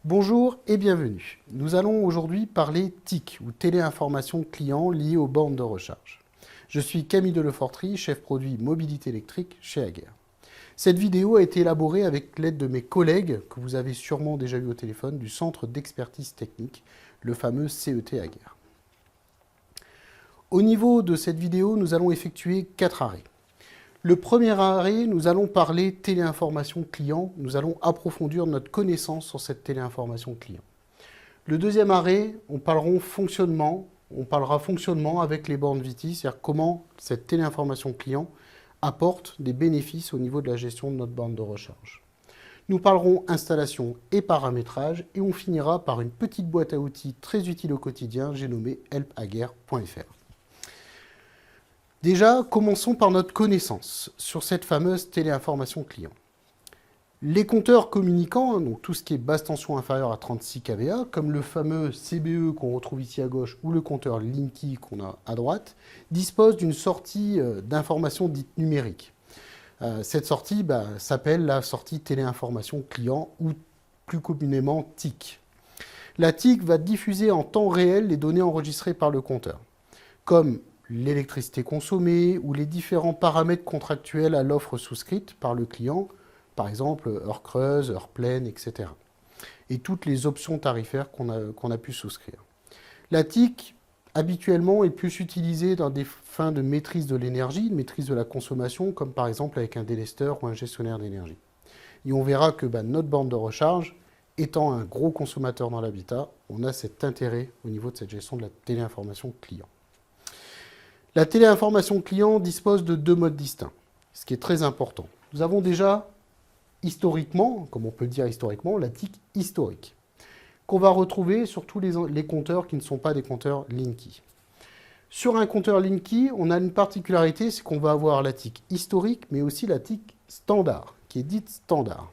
Bonjour et bienvenue. Nous allons aujourd'hui parler TIC, ou téléinformation client liée aux bornes de recharge. Je suis Camille Delefortry, chef produit mobilité électrique chez Ager. Cette vidéo a été élaborée avec l'aide de mes collègues, que vous avez sûrement déjà eu au téléphone, du Centre d'expertise technique, le fameux CET Ager. Au niveau de cette vidéo, nous allons effectuer 4 arrêts. Le premier arrêt, nous allons parler téléinformation client. Nous allons approfondir notre connaissance sur cette téléinformation client. Le deuxième arrêt, on parlera fonctionnement avec les bornes VT, c'est-à-dire comment cette téléinformation client apporte des bénéfices au niveau de la gestion de notre borne de recharge. Nous parlerons installation et paramétrage et on finira par une petite boîte à outils très utile au quotidien, j'ai nommé helpager.fr. Déjà, commençons par notre connaissance sur cette fameuse téléinformation client. Les compteurs communicants, donc tout ce qui est basse tension inférieure à 36 kVA, comme le fameux CBE qu'on retrouve ici à gauche ou le compteur Linky qu'on a à droite, disposent d'une sortie d'information dite numérique. Cette sortie s'appelle la sortie téléinformation client ou plus communément TIC. La TIC va diffuser en temps réel les données enregistrées par le compteur, comme l'électricité consommée ou les différents paramètres contractuels à l'offre souscrite par le client, par exemple heure creuse, heure pleine, etc. Et toutes les options tarifaires qu'on a pu souscrire. La TIC, habituellement, est plus utilisée dans des fins de maîtrise de l'énergie, de maîtrise de la consommation, comme par exemple avec un délesteur ou un gestionnaire d'énergie. Et on verra que notre borne de recharge, étant un gros consommateur dans l'habitat, on a cet intérêt au niveau de cette gestion de la téléinformation client. La téléinformation client dispose de 2 modes distincts, ce qui est très important. Nous avons déjà, historiquement, comme on peut le dire historiquement, la TIC historique, qu'on va retrouver sur tous les compteurs qui ne sont pas des compteurs Linky. Sur un compteur Linky, on a une particularité, c'est qu'on va avoir la TIC historique, mais aussi la TIC standard, qui est dite standard.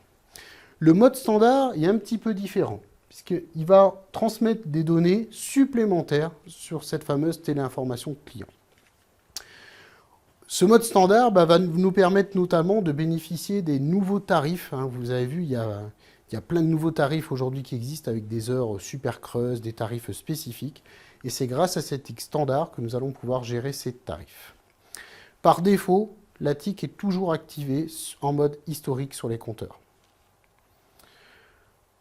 Le mode standard est un petit peu différent, puisqu'il va transmettre des données supplémentaires sur cette fameuse téléinformation client. Ce mode standard va nous permettre notamment de bénéficier des nouveaux tarifs. Vous avez vu, il y a plein de nouveaux tarifs aujourd'hui qui existent avec des heures super creuses, des tarifs spécifiques. Et c'est grâce à cette TIC standard que nous allons pouvoir gérer ces tarifs. Par défaut, la TIC est toujours activée en mode historique sur les compteurs.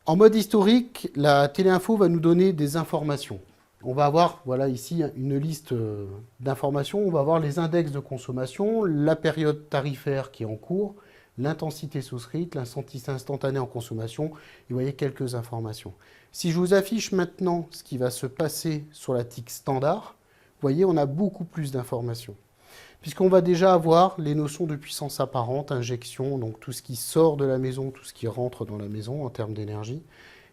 En mode historique, la téléinfo va nous donner des informations. On va avoir, voilà ici, une liste d'informations. On va avoir les index de consommation, la période tarifaire qui est en cours, l'intensité souscrite, l'intensité instantanée en consommation. Et vous voyez quelques informations. Si je vous affiche maintenant ce qui va se passer sur la TIC standard, vous voyez, on a beaucoup plus d'informations. Puisqu'on va déjà avoir les notions de puissance apparente, injection, donc tout ce qui sort de la maison, tout ce qui rentre dans la maison en termes d'énergie,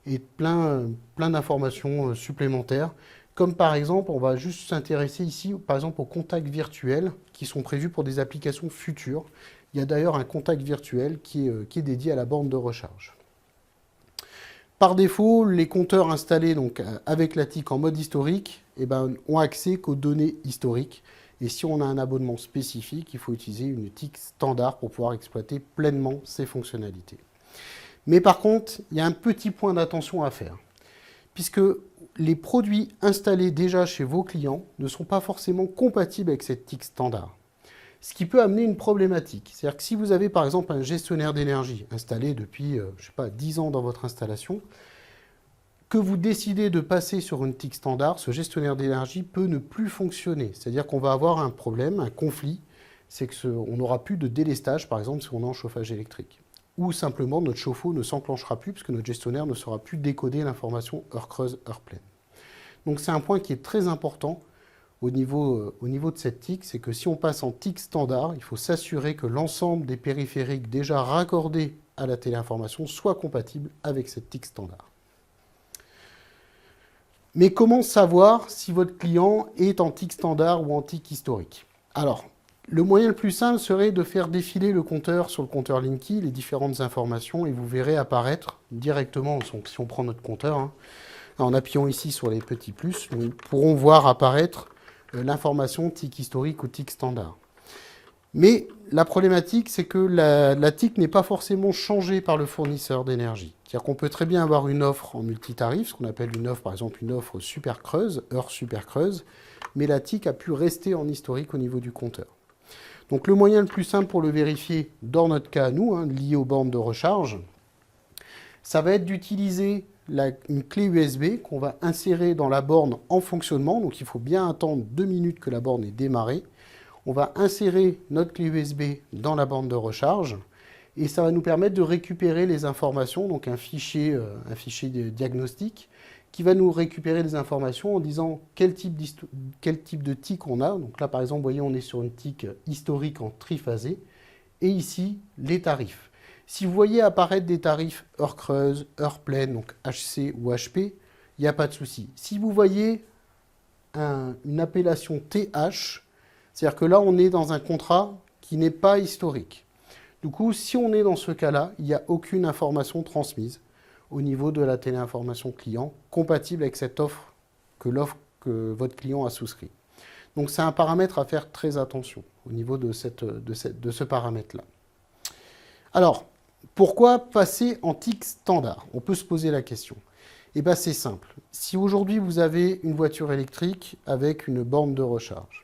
et plein d'informations supplémentaires, comme par exemple, on va juste s'intéresser ici, par exemple, aux contacts virtuels qui sont prévus pour des applications futures. Il y a d'ailleurs un contact virtuel qui est dédié à la borne de recharge. Par défaut, les compteurs installés donc, avec la TIC en mode historique ont accès qu'aux données historiques. Et si on a un abonnement spécifique, il faut utiliser une TIC standard pour pouvoir exploiter pleinement ces fonctionnalités. Mais par contre, il y a un petit point d'attention à faire, puisque les produits installés déjà chez vos clients ne sont pas forcément compatibles avec cette TIC standard. Ce qui peut amener une problématique. C'est-à-dire que si vous avez par exemple un gestionnaire d'énergie installé depuis, 10 ans dans votre installation, que vous décidez de passer sur une TIC standard, ce gestionnaire d'énergie peut ne plus fonctionner. C'est-à-dire qu'on va avoir un problème, un conflit, c'est qu'on n'aura plus de délestage, par exemple, si on est en chauffage électrique. Ou simplement, notre chauffe-eau ne s'enclenchera plus, puisque notre gestionnaire ne saura plus décoder l'information heure creuse, heure pleine. Donc c'est un point qui est très important au niveau de cette TIC, c'est que si on passe en TIC standard, il faut s'assurer que l'ensemble des périphériques déjà raccordés à la téléinformation soient compatibles avec cette TIC standard. Mais comment savoir si votre client est en TIC standard ou en TIC historique? Alors, le moyen le plus simple serait de faire défiler le compteur sur le compteur Linky, les différentes informations, et vous verrez apparaître directement, si on prend notre compteur, en appuyant ici sur les petits plus, nous pourrons voir apparaître l'information TIC historique ou TIC standard. Mais la problématique, c'est que la TIC n'est pas forcément changée par le fournisseur d'énergie. C'est-à-dire qu'on peut très bien avoir une offre en multitarif, ce qu'on appelle une offre, par exemple une offre super creuse, heure super creuse, mais la TIC a pu rester en historique au niveau du compteur. Donc le moyen le plus simple pour le vérifier, dans notre cas à nous, lié aux bornes de recharge, ça va être d'utiliser une clé USB qu'on va insérer dans la borne en fonctionnement. Donc il faut bien attendre 2 minutes que la borne ait démarré. On va insérer notre clé USB dans la borne de recharge et ça va nous permettre de récupérer les informations, donc un fichier de diagnostic qui va nous récupérer des informations en disant quel type de TIC on a. Donc là, par exemple, vous voyez, on est sur une TIC historique en triphasé et ici, les tarifs. Si vous voyez apparaître des tarifs heure creuse, heure pleine, donc HC ou HP, il n'y a pas de souci. Si vous voyez une appellation TH, c'est-à-dire que là, on est dans un contrat qui n'est pas historique. Du coup, si on est dans ce cas-là, il n'y a aucune information transmise au niveau de la téléinformation client compatible avec cette offre que votre client a souscrit. Donc, c'est un paramètre à faire très attention au niveau de ce paramètre-là. Alors, pourquoi passer en TIC standard? On peut se poser la question. Eh bien, c'est simple. Si aujourd'hui, vous avez une voiture électrique avec une borne de recharge,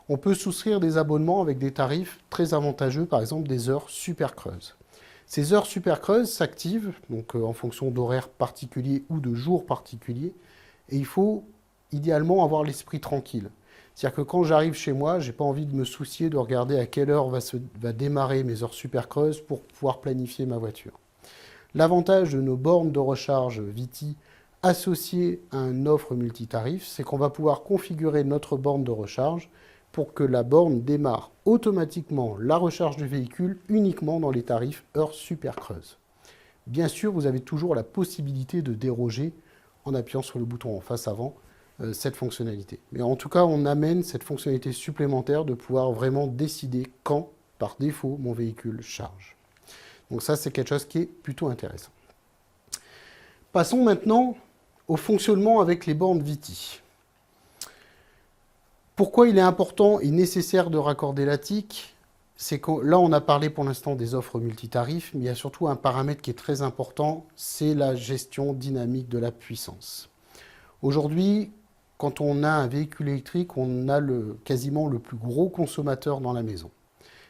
on peut souscrire des abonnements avec des tarifs très avantageux, par exemple des heures super creuses. Ces heures super creuses s'activent donc en fonction d'horaires particuliers ou de jours particuliers, et il faut idéalement avoir l'esprit tranquille. C'est-à-dire que quand j'arrive chez moi, je n'ai pas envie de me soucier de regarder à quelle heure va démarrer mes heures super creuses pour pouvoir planifier ma voiture. L'avantage de nos bornes de recharge Viti associées à une offre multitarif, c'est qu'on va pouvoir configurer notre borne de recharge pour que la borne démarre automatiquement la recharge du véhicule uniquement dans les tarifs heures super creuses. Bien sûr, vous avez toujours la possibilité de déroger en appuyant sur le bouton en face avant cette fonctionnalité. Mais en tout cas, on amène cette fonctionnalité supplémentaire de pouvoir vraiment décider quand, par défaut, mon véhicule charge. Donc ça, c'est quelque chose qui est plutôt intéressant. Passons maintenant au fonctionnement avec les bornes Viti. Pourquoi il est important et nécessaire de raccorder la TIC? C'est que là, on a parlé pour l'instant des offres multitarifs, mais il y a surtout un paramètre qui est très important, c'est la gestion dynamique de la puissance. Aujourd'hui, quand on a un véhicule électrique, on a quasiment le plus gros consommateur dans la maison.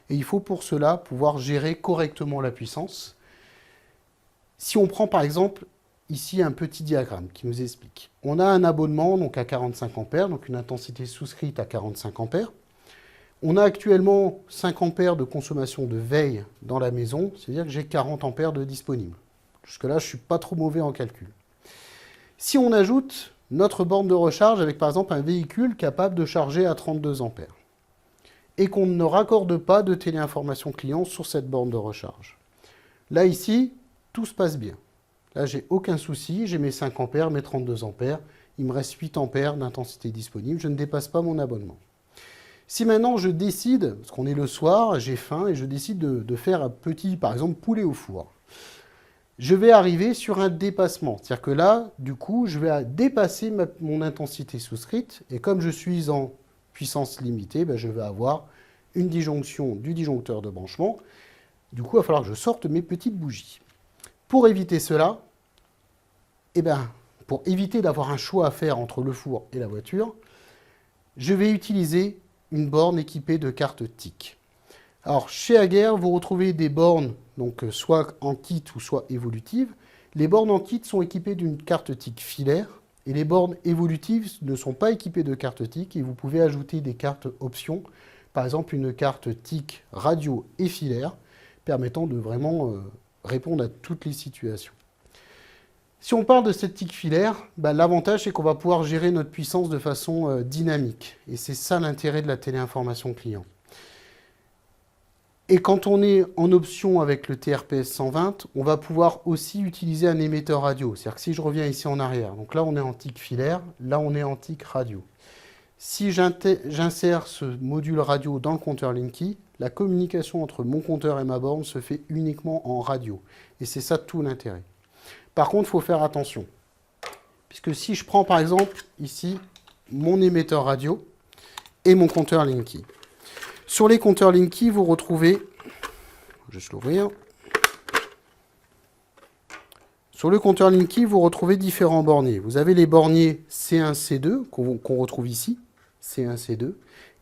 Et il faut pour cela pouvoir gérer correctement la puissance. Si on prend par exemple ici un petit diagramme qui nous explique. On a un abonnement donc à 45 ampères, donc une intensité souscrite à 45 ampères. On a actuellement 5 ampères de consommation de veille dans la maison, c'est-à-dire que j'ai 40 ampères de disponible. Jusque-là, je ne suis pas trop mauvais en calcul. Si on ajoute notre borne de recharge avec par exemple un véhicule capable de charger à 32 ampères et qu'on ne raccorde pas de téléinformation client sur cette borne de recharge. Là, ici, tout se passe bien. Là, j'ai aucun souci, j'ai mes 5 ampères, mes 32 ampères, il me reste 8 ampères d'intensité disponible, je ne dépasse pas mon abonnement. Si maintenant je décide, parce qu'on est le soir, j'ai faim et je décide de faire un petit, par exemple, poulet au four, je vais arriver sur un dépassement. C'est-à-dire que là, du coup, je vais dépasser mon intensité souscrite. Et comme je suis en puissance limitée, je vais avoir une disjonction du disjoncteur de branchement. Du coup, il va falloir que je sorte mes petites bougies. Pour éviter cela, pour éviter d'avoir un choix à faire entre le four et la voiture, je vais utiliser une borne équipée de cartes TIC. Alors, chez Aguerre, vous retrouvez des bornes, donc soit en kit ou soit évolutives. Les bornes en kit sont équipées d'une carte TIC filaire et les bornes évolutives ne sont pas équipées de carte TIC et vous pouvez ajouter des cartes options, par exemple une carte TIC radio et filaire, permettant de vraiment répondre à toutes les situations. Si on parle de cette TIC filaire, l'avantage c'est qu'on va pouvoir gérer notre puissance de façon dynamique et c'est ça l'intérêt de la téléinformation client. Et quand on est en option avec le TRPS 120, on va pouvoir aussi utiliser un émetteur radio. C'est-à-dire que si je reviens ici en arrière, donc là on est en TIC filaire, là on est en TIC radio. Si j'insère ce module radio dans le compteur Linky, la communication entre mon compteur et ma borne se fait uniquement en radio. Et c'est ça tout l'intérêt. Par contre, il faut faire attention. Puisque si je prends par exemple ici mon émetteur radio et mon compteur Linky, Sur les compteurs Linky, vous retrouvez, je vais juste l'ouvrir. Sur le compteur Linky, vous retrouvez différents borniers. Vous avez les borniers C1, C2, qu'on retrouve ici, C1, C2,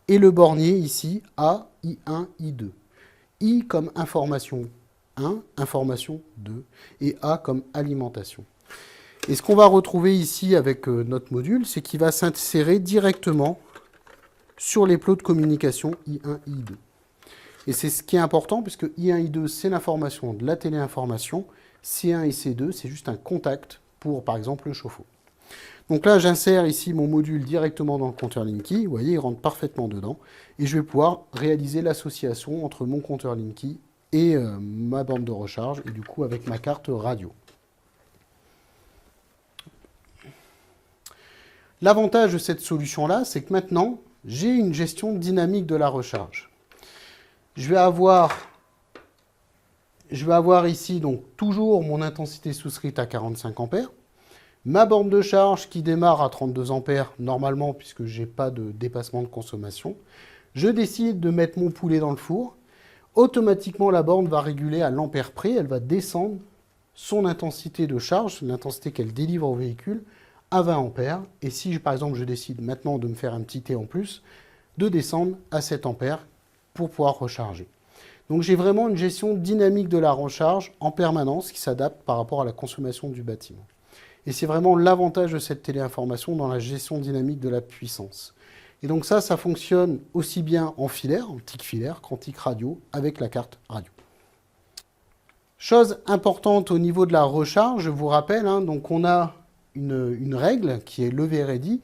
et le bornier ici, A, I1, I2. I comme information 1, information 2, et A comme alimentation. Et ce qu'on va retrouver ici avec notre module, c'est qu'il va s'insérer directement sur les plots de communication I1, I2. Et c'est ce qui est important, puisque I1, I2, c'est l'information de la téléinformation, C1 et C2, c'est juste un contact pour, par exemple, le chauffe-eau. Donc là, j'insère ici mon module directement dans le compteur Linky. Vous voyez, il rentre parfaitement dedans. Et je vais pouvoir réaliser l'association entre mon compteur Linky et ma borne de recharge, et du coup avec ma carte radio. L'avantage de cette solution-là, c'est que maintenant, j'ai une gestion dynamique de la recharge. Je vais avoir ici donc toujours mon intensité souscrite à 45 ampères, ma borne de charge qui démarre à 32 ampères normalement puisque je n'ai pas de dépassement de consommation. Je décide de mettre mon poulet dans le four. Automatiquement, la borne va réguler à l'ampère près. Elle va descendre son intensité de charge, l'intensité qu'elle délivre au véhicule, à 20 ampères. Et si, par exemple, je décide maintenant de me faire un petit T en plus, de descendre à 7 ampères pour pouvoir recharger. Donc j'ai vraiment une gestion dynamique de la recharge en permanence qui s'adapte par rapport à la consommation du bâtiment. Et c'est vraiment l'avantage de cette téléinformation dans la gestion dynamique de la puissance. Et donc ça fonctionne aussi bien en filaire, en TIC filaire, qu'en TIC radio, avec la carte radio. Chose importante au niveau de la recharge, je vous rappelle, donc on a une règle qui est levé ready,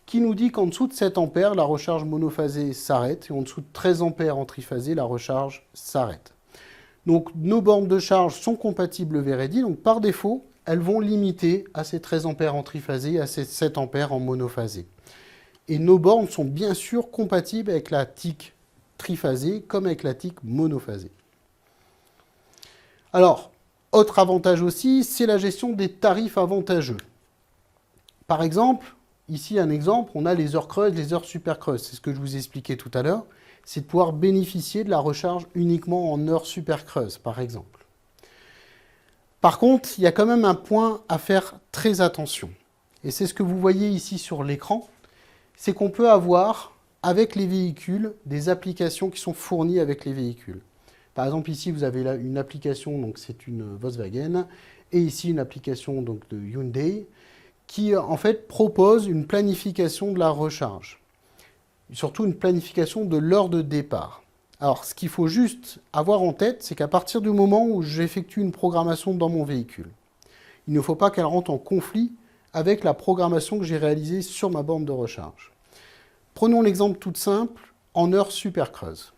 qui nous dit qu'en dessous de 7 ampères, la recharge monophasée s'arrête, et en dessous de 13 ampères en triphasé, la recharge s'arrête. Donc nos bornes de charge sont compatibles levé ready, donc par défaut, elles vont limiter à ces 13 ampères en triphasé, à ces 7 ampères en monophasé. Et nos bornes sont bien sûr compatibles avec la TIC triphasée comme avec la TIC monophasée. Alors, autre avantage aussi, c'est la gestion des tarifs avantageux. Par exemple, ici un exemple, on a les heures creuses, les heures super creuses. C'est ce que je vous ai expliqué tout à l'heure. C'est de pouvoir bénéficier de la recharge uniquement en heures super creuses, par exemple. Par contre, il y a quand même un point à faire très attention. Et c'est ce que vous voyez ici sur l'écran. C'est qu'on peut avoir, avec les véhicules, des applications qui sont fournies avec les véhicules. Par exemple, ici, vous avez là une application, donc c'est une Volkswagen, et ici une application donc, de Hyundai, qui en fait propose une planification de la recharge. Surtout une planification de l'heure de départ. Alors, ce qu'il faut juste avoir en tête, c'est qu'à partir du moment où j'effectue une programmation dans mon véhicule, il ne faut pas qu'elle rentre en conflit avec la programmation que j'ai réalisée sur ma borne de recharge. Prenons l'exemple tout simple, en heure super creuse.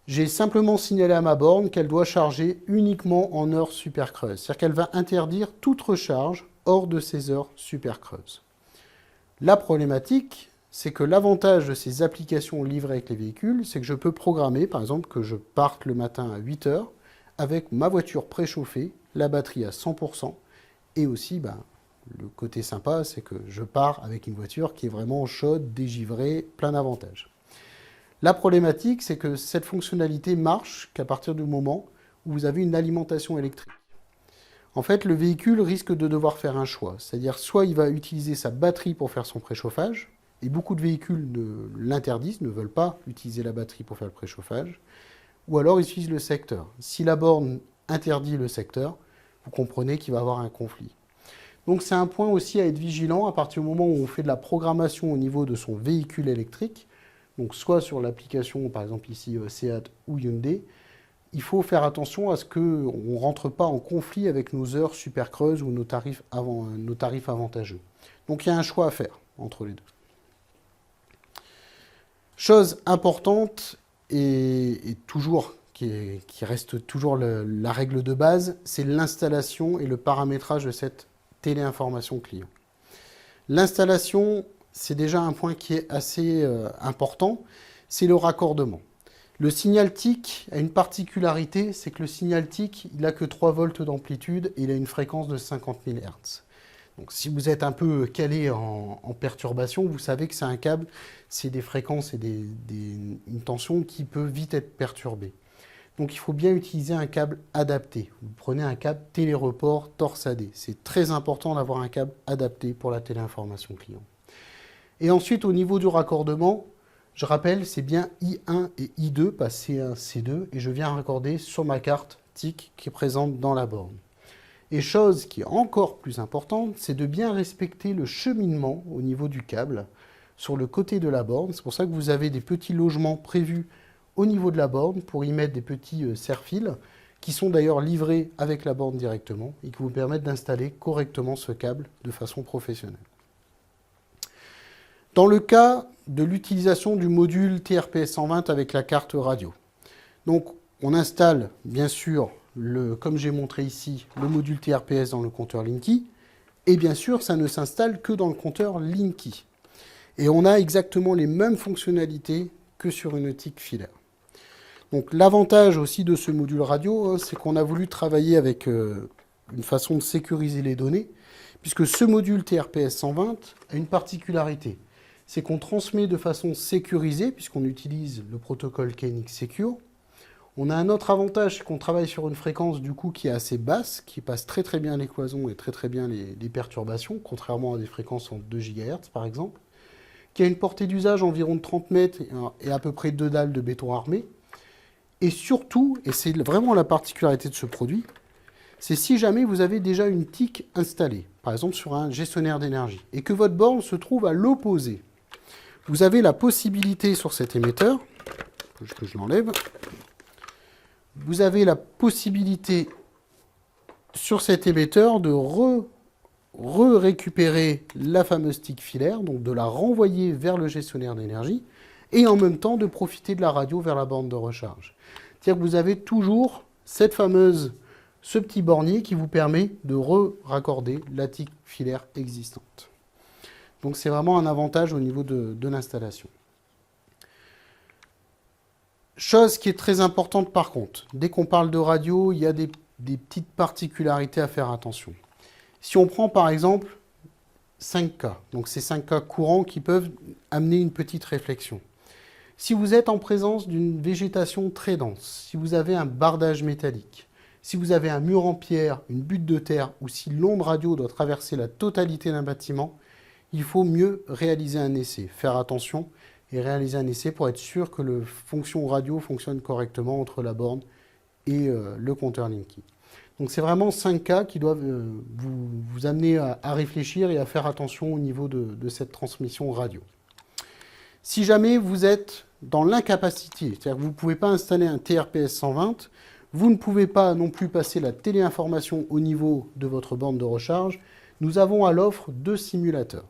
J'ai simplement signalé à ma borne qu'elle doit charger uniquement en heure super creuse. C'est-à-dire qu'elle va interdire toute recharge hors de ces heures super creuses. La problématique, c'est que l'avantage de ces applications livrées avec les véhicules, c'est que je peux programmer, par exemple, que je parte le matin à 8 heures avec ma voiture préchauffée, la batterie à 100%, et aussi, le côté sympa, c'est que je pars avec une voiture qui est vraiment chaude, dégivrée, plein d'avantages. La problématique, c'est que cette fonctionnalité marche qu'à partir du moment où vous avez une alimentation électrique. En fait, le véhicule risque de devoir faire un choix, c'est-à-dire soit il va utiliser sa batterie pour faire son préchauffage, et beaucoup de véhicules l'interdisent, ne veulent pas utiliser la batterie pour faire le préchauffage, ou alors ils utilisent le secteur. Si la borne interdit le secteur, vous comprenez qu'il va y avoir un conflit. Donc c'est un point aussi à être vigilant à partir du moment où on fait de la programmation au niveau de son véhicule électrique, donc soit sur l'application, par exemple ici Seat ou Hyundai, il faut faire attention à ce qu'on ne rentre pas en conflit avec nos heures super creuses ou nos tarifs avantageux. Donc il y a un choix à faire entre les deux. Chose importante et toujours qui reste toujours la règle de base, c'est l'installation et le paramétrage de cette téléinformation client. L'installation, c'est déjà un point qui est assez important, c'est le raccordement. Le signal TIC a une particularité, c'est que le signal TIC, il n'a que 3 volts d'amplitude et il a une fréquence de 50 000 Hz. Donc, si vous êtes un peu calé en perturbation, vous savez que c'est un câble, c'est des fréquences et une tension qui peut vite être perturbée. Donc il faut bien utiliser un câble adapté. Vous prenez un câble téléreport torsadé. C'est très important d'avoir un câble adapté pour la téléinformation client. Et ensuite, au niveau du raccordement, je rappelle, c'est bien I1 et I2, pas C1, C2, et je viens raccorder sur ma carte TIC qui est présente dans la borne. Et chose qui est encore plus importante, c'est de bien respecter le cheminement au niveau du câble sur le côté de la borne. C'est pour ça que vous avez des petits logements prévus au niveau de la borne pour y mettre des petits serre-fils qui sont d'ailleurs livrés avec la borne directement et qui vous permettent d'installer correctement ce câble de façon professionnelle. Dans le cas de l'utilisation du module TRPS 120 avec la carte radio, donc on installe bien sûr, comme j'ai montré ici, le module TRPS dans le compteur Linky, et bien sûr ça ne s'installe que dans le compteur Linky. Et on a exactement les mêmes fonctionnalités que sur une TIC filaire. Donc l'avantage aussi de ce module radio, c'est qu'on a voulu travailler avec une façon de sécuriser les données, puisque ce module TRPS 120 a une particularité, c'est qu'on transmet de façon sécurisée, puisqu'on utilise le protocole KNX Secure. On a un autre avantage, c'est qu'on travaille sur une fréquence du coup qui est assez basse, qui passe très très bien les cloisons et très très bien les perturbations, contrairement à des fréquences en 2 GHz par exemple, qui a une portée d'usage environ de 30 mètres et à peu près 2 dalles de béton armé. Et surtout, et c'est vraiment la particularité de ce produit, c'est si jamais vous avez déjà une TIC installée, par exemple sur un gestionnaire d'énergie, et que votre borne se trouve à l'opposé. Vous avez la possibilité sur cet émetteur, que je l'enlève, vous avez la possibilité sur cet émetteur de récupérer la fameuse TIC filaire, donc de la renvoyer vers le gestionnaire d'énergie, et en même temps de profiter de la radio vers la borne de recharge. C'est-à-dire que vous avez toujours ce petit bornier qui vous permet de raccorder la TIC filaire existante. Donc c'est vraiment un avantage au niveau de l'installation. Chose qui est très importante par contre, dès qu'on parle de radio, il y a des petites particularités à faire attention. Si on prend par exemple 5K, donc ces 5K courants qui peuvent amener une petite réflexion. Si vous êtes en présence d'une végétation très dense, si vous avez un bardage métallique, si vous avez un mur en pierre, une butte de terre, ou si l'onde radio doit traverser la totalité d'un bâtiment, il faut mieux réaliser un essai, faire attention et réaliser un essai pour être sûr que la fonction radio fonctionne correctement entre la borne et le compteur Linky. Donc c'est vraiment 5 cas qui doivent vous amener à réfléchir et à faire attention au niveau de cette transmission radio. Si jamais vous êtes dans l'incapacité, c'est-à-dire que vous ne pouvez pas installer un TRPS 120, vous ne pouvez pas non plus passer la téléinformation au niveau de votre borne de recharge, nous avons à l'offre 2 simulateurs.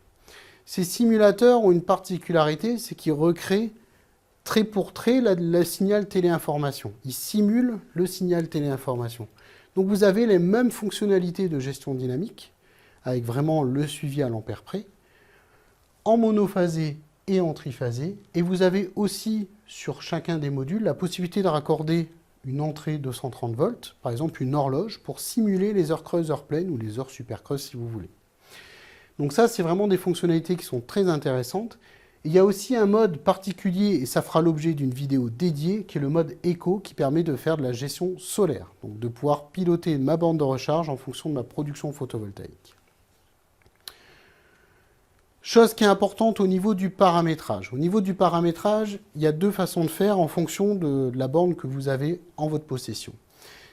Ces simulateurs ont une particularité, c'est qu'ils recréent trait pour trait le signal téléinformation. Ils simulent le signal téléinformation. Donc vous avez les mêmes fonctionnalités de gestion dynamique, avec vraiment le suivi à l'ampère près, en monophasé et en triphasé. Et vous avez aussi, sur chacun des modules, la possibilité de raccorder une entrée 230 volts, par exemple une horloge, pour simuler les heures creuses, heures pleines, ou les heures super creuses si vous voulez. Donc ça, c'est vraiment des fonctionnalités qui sont très intéressantes. Il y a aussi un mode particulier, et ça fera l'objet d'une vidéo dédiée, qui est le mode éco, qui permet de faire de la gestion solaire, donc de pouvoir piloter ma borne de recharge en fonction de ma production photovoltaïque. Chose qui est importante au niveau du paramétrage. Au niveau du paramétrage, il y a 2 façons de faire en fonction de la borne que vous avez en votre possession.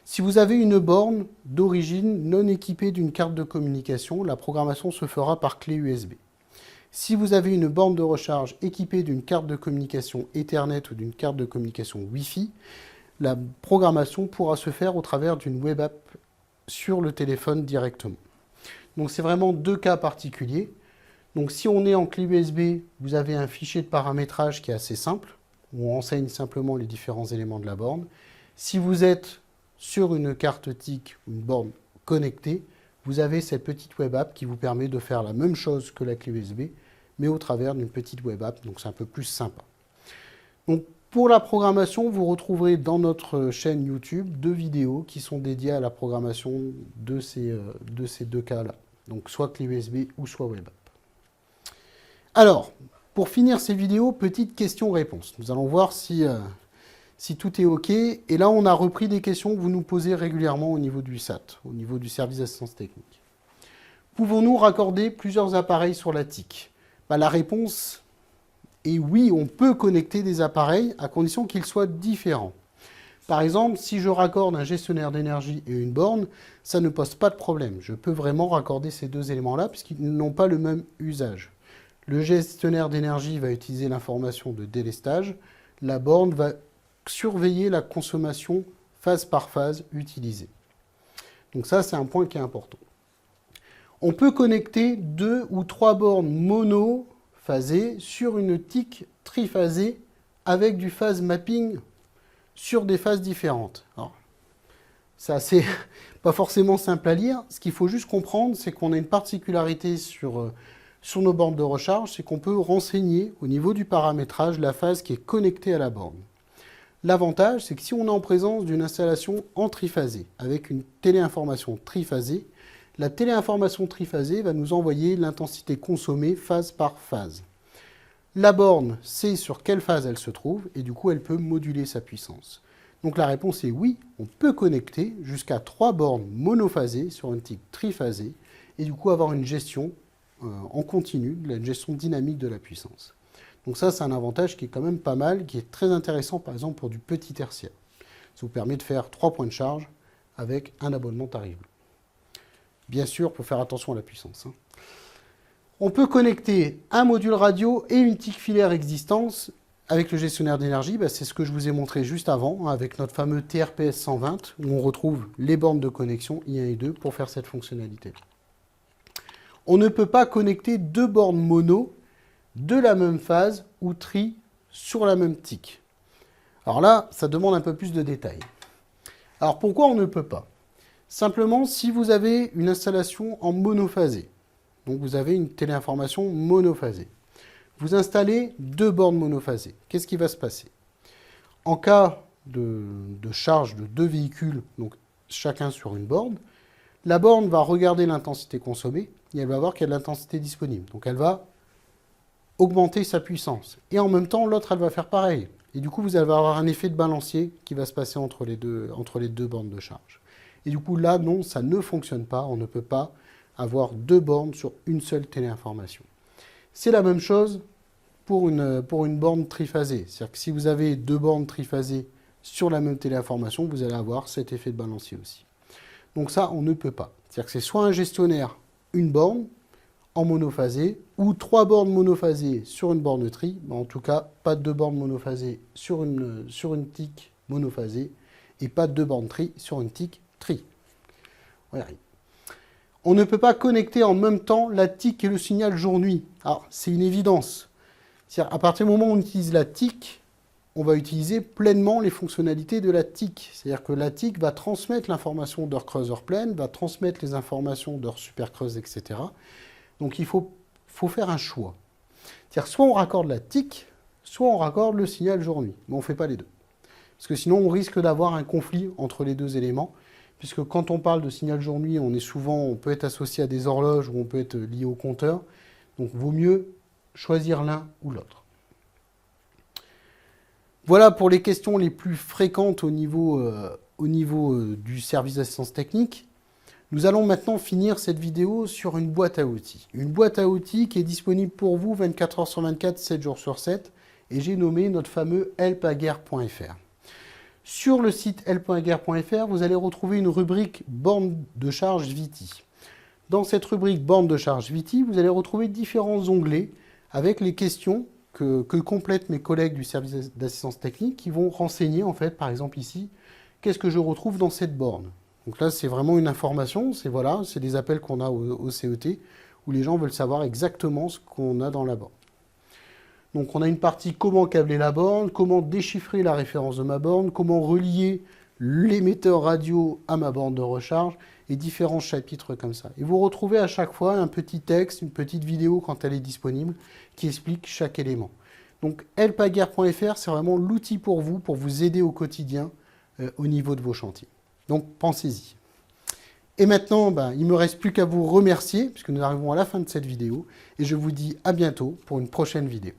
Si vous avez une borne d'origine non équipée d'une carte de communication, la programmation se fera par clé USB. Si vous avez une borne de recharge équipée d'une carte de communication Ethernet ou d'une carte de communication Wi-Fi, la programmation pourra se faire au travers d'une web app sur le téléphone directement. Donc c'est vraiment 2 cas particuliers. Donc si on est en clé USB, vous avez un fichier de paramétrage qui est assez simple, où on enseigne simplement les différents éléments de la borne. Si vous êtes sur une carte TIC ou une borne connectée, vous avez cette petite web app qui vous permet de faire la même chose que la clé USB, mais au travers d'une petite web app, donc c'est un peu plus sympa. Donc pour la programmation, vous retrouverez dans notre chaîne YouTube 2 vidéos qui sont dédiées à la programmation de ces 2 cas-là. Donc soit clé USB ou soit web app. Alors, pour finir ces vidéos, petite question-réponse. Nous allons voir si tout est OK. Et là, on a repris des questions que vous nous posez régulièrement au niveau du SAT, au niveau du service d'assistance technique. Pouvons-nous raccorder plusieurs appareils sur la TIC? La réponse est oui, on peut connecter des appareils à condition qu'ils soient différents. Par exemple, si je raccorde un gestionnaire d'énergie et une borne, ça ne pose pas de problème. Je peux vraiment raccorder ces deux éléments-là puisqu'ils n'ont pas le même usage. Le gestionnaire d'énergie va utiliser l'information de délestage. La borne va surveiller la consommation phase par phase utilisée. Donc ça, c'est un point qui est important. On peut connecter 2 ou 3 bornes monophasées sur une TIC triphasée avec du phase mapping sur des phases différentes. Alors, ça, c'est pas forcément simple à lire. Ce qu'il faut juste comprendre, c'est qu'on a une particularité sur nos bornes de recharge, c'est qu'on peut renseigner au niveau du paramétrage la phase qui est connectée à la borne. L'avantage, c'est que si on est en présence d'une installation en triphasé, avec une téléinformation triphasée, la téléinformation triphasée va nous envoyer l'intensité consommée phase par phase. La borne sait sur quelle phase elle se trouve et du coup elle peut moduler sa puissance. Donc la réponse est oui, on peut connecter jusqu'à 3 bornes monophasées sur une TIC triphasée et du coup avoir une gestion en continu, une gestion dynamique de la puissance. Donc ça c'est un avantage qui est quand même pas mal, qui est très intéressant par exemple pour du petit tertiaire. Ça vous permet de faire 3 points de charge avec un abonnement tarif bleu. Bien sûr, pour faire attention à la puissance. On peut connecter un module radio et une TIC filaire existante avec le gestionnaire d'énergie. C'est ce que je vous ai montré juste avant, avec notre fameux TRPS 120, où on retrouve les bornes de connexion I1 et 2 pour faire cette fonctionnalité. On ne peut pas connecter 2 bornes mono de la même phase ou tri sur la même TIC. Alors là, ça demande un peu plus de détails. Alors pourquoi on ne peut pas? Simplement, si vous avez une installation en monophasé, donc vous avez une téléinformation monophasée, vous installez 2 bornes monophasées, qu'est-ce qui va se passer? En cas de charge de 2 véhicules, donc chacun sur une borne, la borne va regarder l'intensité consommée et elle va voir qu'il y a de l'intensité disponible. Donc elle va augmenter sa puissance. Et en même temps, l'autre, elle va faire pareil. Et du coup, vous allez avoir un effet de balancier qui va se passer entre les deux bornes de charge. Et du coup, là, non, ça ne fonctionne pas. On ne peut pas avoir 2 bornes sur une seule téléinformation. C'est la même chose pour une borne triphasée. C'est-à-dire que si vous avez 2 bornes triphasées sur la même téléinformation, vous allez avoir cet effet de balancier aussi. Donc ça, on ne peut pas. C'est-à-dire que c'est soit un gestionnaire, une borne en monophasé, ou 3 bornes monophasées sur une borne tri. Mais en tout cas, pas de 2 bornes monophasées sur une TIC monophasée, et pas de 2 bornes tri sur une TIC tri. Voilà. On ne peut pas connecter en même temps la TIC et le signal jour-nuit. Alors, c'est une évidence. C'est-à-dire, à partir du moment où on utilise la TIC, on va utiliser pleinement les fonctionnalités de la TIC. C'est-à-dire que la TIC va transmettre l'information d'heure creuse, heure pleine, va transmettre les informations d'heure super creuse, etc. Donc, il faut faire un choix. C'est-à-dire, soit on raccorde la TIC, soit on raccorde le signal jour-nuit. Mais on ne fait pas les deux. Parce que sinon, on risque d'avoir un conflit entre les deux éléments. Puisque quand on parle de signal jour-nuit, on peut être associé à des horloges ou on peut être lié au compteur. Donc, vaut mieux choisir l'un ou l'autre. Voilà pour les questions les plus fréquentes au niveau du service d'assistance technique. Nous allons maintenant finir cette vidéo sur une boîte à outils. Une boîte à outils qui est disponible pour vous 24 heures sur 24, 7 jours sur 7. Et j'ai nommé notre fameux helpaguerre.fr. Sur le site helpaguerre.fr, vous allez retrouver une rubrique borne de charge VITI. Dans cette rubrique borne de charge VITI, vous allez retrouver différents onglets avec les questions que complètent mes collègues du service d'assistance technique qui vont renseigner, en fait, par exemple ici, qu'est-ce que je retrouve dans cette borne. Donc là, c'est vraiment une information, c'est des appels qu'on a au CET, où les gens veulent savoir exactement ce qu'on a dans la borne. Donc on a une partie comment câbler la borne, comment déchiffrer la référence de ma borne, comment relier l'émetteur radio à ma borne de recharge, et différents chapitres comme ça. Et vous retrouvez à chaque fois un petit texte, une petite vidéo quand elle est disponible, qui explique chaque élément. Donc helpaguerre.fr, c'est vraiment l'outil pour vous aider au quotidien au niveau de vos chantiers. Donc pensez-y. Et maintenant, il ne me reste plus qu'à vous remercier, puisque nous arrivons à la fin de cette vidéo, et je vous dis à bientôt pour une prochaine vidéo.